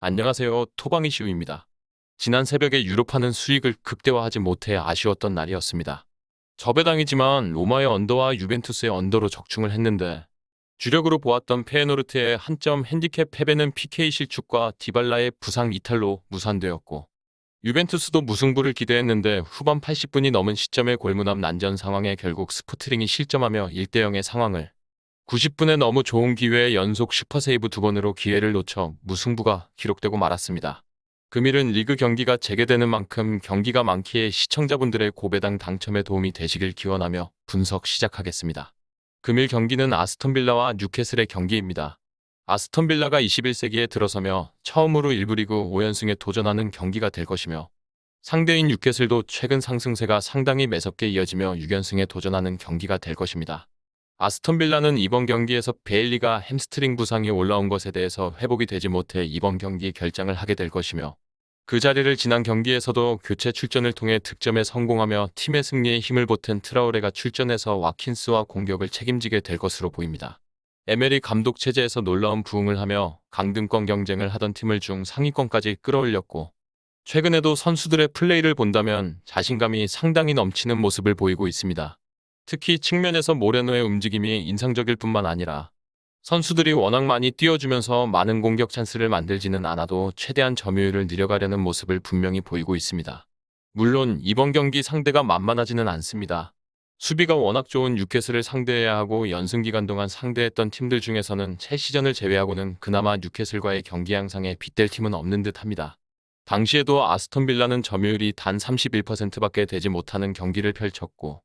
안녕하세요. 토방이시우입니다. 지난 새벽에 유로파는 수익을 극대화하지 못해 아쉬웠던 날이었습니다. 저배당이지만 로마의 언더와 유벤투스의 언더로 적중을 했는데 주력으로 보았던 페에노르트의 한 점 핸디캡 패배는 PK 실축과 디발라의 부상 이탈로 무산되었고 유벤투스도 무승부를 기대했는데 후반 80분이 넘은 시점에 골문앞 난전 상황에 결국 스포트링이 실점하며 1대0의 상황을 90분에 너무 좋은 기회에 연속 슈퍼세이브 2번으로 기회를 놓쳐 무승부가 기록되고 말았습니다. 금일은 리그 경기가 재개되는 만큼 경기가 많기에 시청자분들의 고배당 당첨에 도움이 되시길 기원하며 분석 시작하겠습니다. 금일 경기는 아스톤빌라와 뉴캐슬의 경기입니다. 아스톤빌라가 21세기에 들어서며 처음으로 1부 리그 5연승에 도전하는 경기가 될 것이며 상대인 뉴캐슬도 최근 상승세가 상당히 매섭게 이어지며 6연승에 도전하는 경기가 될 것입니다. 아스톤빌라는 이번 경기에서 베일리가 햄스트링 부상이 올라온 것에 대해서 회복이 되지 못해 이번 경기 결장을 하게 될 것이며 그 자리를 지난 경기에서도 교체 출전을 통해 득점에 성공하며 팀의 승리에 힘을 보탠 트라우레가 출전해서 와킨스와 공격을 책임지게 될 것으로 보입니다. 에메리 감독 체제에서 놀라운 부흥을 하며 강등권 경쟁을 하던 팀을 중상위권까지 끌어올렸고 최근에도 선수들의 플레이를 본다면 자신감이 상당히 넘치는 모습을 보이고 있습니다. 특히 측면에서 모레노의 움직임이 인상적일 뿐만 아니라 선수들이 워낙 많이 뛰어주면서 많은 공격 찬스를 만들지는 않아도 최대한 점유율을 늘려가려는 모습을 분명히 보이고 있습니다. 물론 이번 경기 상대가 만만하지는 않습니다. 수비가 워낙 좋은 뉴캐슬을 상대해야 하고 연승 기간 동안 상대했던 팀들 중에서는 첼시전을 제외하고는 그나마 뉴캐슬과의 경기 양상에 빗댈 팀은 없는 듯합니다. 당시에도 아스톤빌라는 점유율이 단 31%밖에 되지 못하는 경기를 펼쳤고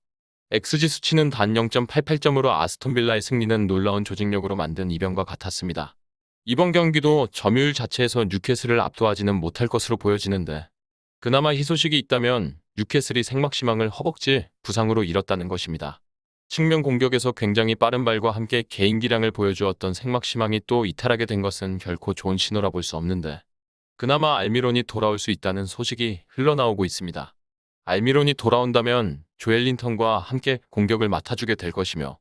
XG 수치는 단 0.88점으로 아스톤빌라의 승리는 놀라운 조직력으로 만든 이변과 같았습니다. 이번 경기도 점유율 자체에서 뉴캐슬을 압도하지는 못할 것으로 보여지는데 그나마 희소식이 있다면 뉴캐슬이 생막시망을 허벅지 부상으로 잃었다는 것입니다. 측면 공격에서 굉장히 빠른 발과 함께 개인기량을 보여주었던 생막시망이 또 이탈하게 된 것은 결코 좋은 신호라 볼 수 없는데 그나마 알미론이 돌아올 수 있다는 소식이 흘러나오고 있습니다. 알미론이 돌아온다면 조엘린턴과 함께 공격을 맡아주게 될 것이며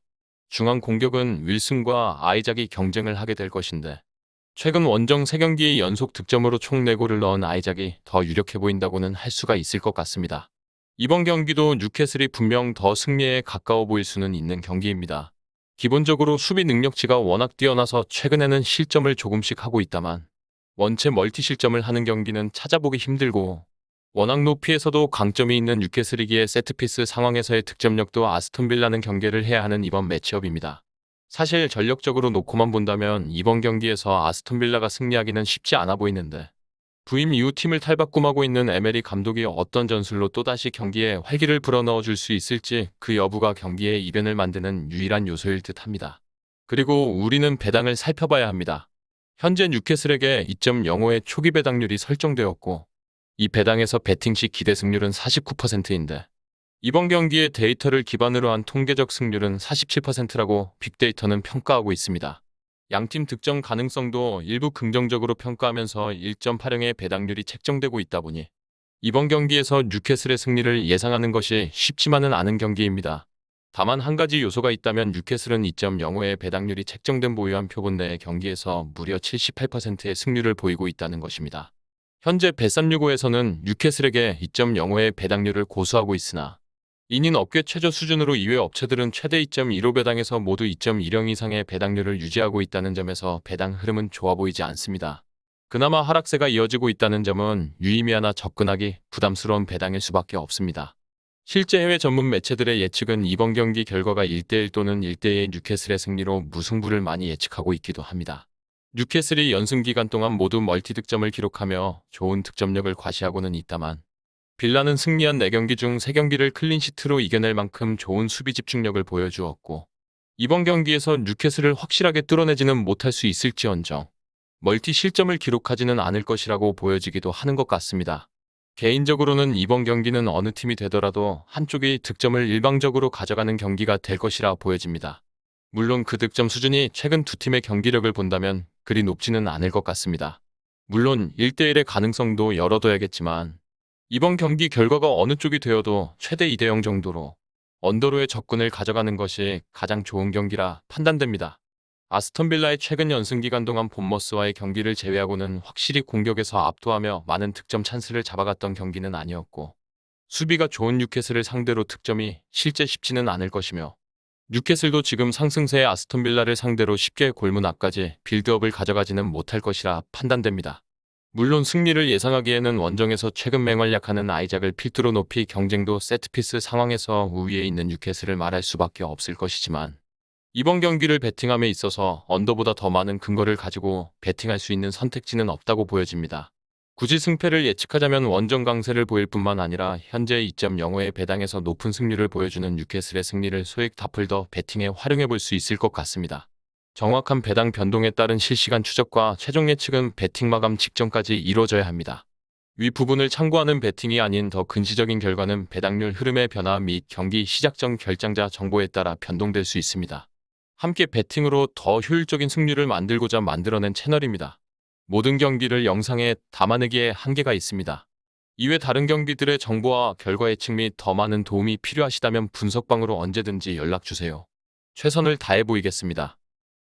중앙 공격은 윌슨과 아이작이 경쟁을 하게 될 것인데 최근 원정 3경기의 연속 득점으로 총 4골을 넣은 아이작이 더 유력해 보인다고는 할 수가 있을 것 같습니다. 이번 경기도 뉴캐슬이 분명 더 승리에 가까워 보일 수는 있는 경기입니다. 기본적으로 수비 능력치가 워낙 뛰어나서 최근에는 실점을 조금씩 하고 있다만 원체 멀티 실점을 하는 경기는 찾아보기 힘들고 워낙 높이에서도 강점이 있는 뉴캐슬이기에 세트피스 상황에서의 득점력도 아스톤빌라는 경계를 해야 하는 이번 매치업입니다. 사실 전력적으로 놓고만 본다면 이번 경기에서 아스톤빌라가 승리하기는 쉽지 않아 보이는데 부임 이후 팀을 탈바꿈하고 있는 에메리 감독이 어떤 전술로 또다시 경기에 활기를 불어넣어 줄 수 있을지 그 여부가 경기의 이변을 만드는 유일한 요소일 듯합니다. 그리고 우리는 배당을 살펴봐야 합니다. 현재 뉴캐슬에게 2.05의 초기 배당률이 설정되었고 이 배당에서 배팅 시 기대 승률은 49%인데 이번 경기의 데이터를 기반으로 한 통계적 승률은 47%라고 빅데이터는 평가하고 있습니다. 양팀 득점 가능성도 일부 긍정적으로 평가하면서 1.80의 배당률이 책정되고 있다 보니 이번 경기에서 뉴캐슬의 승리를 예상하는 것이 쉽지만은 않은 경기입니다. 다만 한 가지 요소가 있다면 뉴캐슬은 2.05의 배당률이 책정된 보유한 표본 내의 경기에서 무려 78%의 승률을 보이고 있다는 것입니다. 현재 bet365에서는 뉴캐슬에게 2.05의 배당률을 고수하고 있으나 이는 업계 최저 수준으로 이외 업체들은 최대 2.15 배당에서 모두 2.10 이상의 배당률을 유지하고 있다는 점에서 배당 흐름은 좋아 보이지 않습니다. 그나마 하락세가 이어지고 있다는 점은 유의미하나 접근하기 부담스러운 배당일 수밖에 없습니다. 실제 해외 전문 매체들의 예측은 이번 경기 결과가 1대1 또는 1대2의 뉴캐슬의 승리로 무승부를 많이 예측하고 있기도 합니다. 뉴캐슬이 연승 기간 동안 모두 멀티 득점을 기록하며 좋은 득점력을 과시하고는 있다만 빌라는 승리한 4경기 중 3경기를 클린시트로 이겨낼 만큼 좋은 수비 집중력을 보여주었고 이번 경기에서 뉴캐슬을 확실하게 뚫어내지는 못할 수 있을지언정 멀티 실점을 기록하지는 않을 것이라고 보여지기도 하는 것 같습니다. 개인적으로는 이번 경기는 어느 팀이 되더라도 한쪽이 득점을 일방적으로 가져가는 경기가 될 것이라 보여집니다. 물론 그 득점 수준이 최근 두 팀의 경기력을 본다면 그리 높지는 않을 것 같습니다. 물론 1대1의 가능성도 열어둬야겠지만 이번 경기 결과가 어느 쪽이 되어도 최대 2대0 정도로 언더로의 접근을 가져가는 것이 가장 좋은 경기라 판단됩니다. 아스톤 빌라의 최근 연승 기간 동안 본머스와의 경기를 제외하고는 확실히 공격에서 압도하며 많은 득점 찬스를 잡아갔던 경기는 아니었고, 수비가 좋은 뉴캐슬을 상대로 득점이 실제 쉽지는 않을 것이며, 뉴캐슬도 지금 상승세의 아스톤 빌라를 상대로 쉽게 골문 앞까지 빌드업을 가져가지는 못할 것이라 판단됩니다. 물론 승리를 예상하기에는 원정에서 최근 맹활약하는 아이작을 필두로 높이 경쟁도 세트피스 상황에서 우위에 있는 뉴캐슬을 말할 수밖에 없을 것이지만, 이번 경기를 베팅함에 있어서 언더보다 더 많은 근거를 가지고 베팅할 수 있는 선택지는 없다고 보여집니다. 굳이 승패를 예측하자면 원정 강세를 보일 뿐만 아니라 현재 2.05의 배당에서 높은 승률을 보여주는 뉴캐슬의 승리를 소액 다플더 베팅에 활용해 볼 수 있을 것 같습니다. 정확한 배당 변동에 따른 실시간 추적과 최종 예측은 베팅 마감 직전까지 이루어져야 합니다. 위 부분을 참고하는 베팅이 아닌 더 근시적인 결과는 배당률 흐름의 변화 및 경기 시작 전 결장자 정보에 따라 변동될 수 있습니다. 함께 베팅으로 더 효율적인 승률을 만들고자 만들어낸 채널입니다. 모든 경기를 영상에 담아내기에 한계가 있습니다. 이외 다른 경기들의 정보와 결과 예측 및 더 많은 도움이 필요하시다면 분석방으로 언제든지 연락주세요. 최선을 다해 보이겠습니다.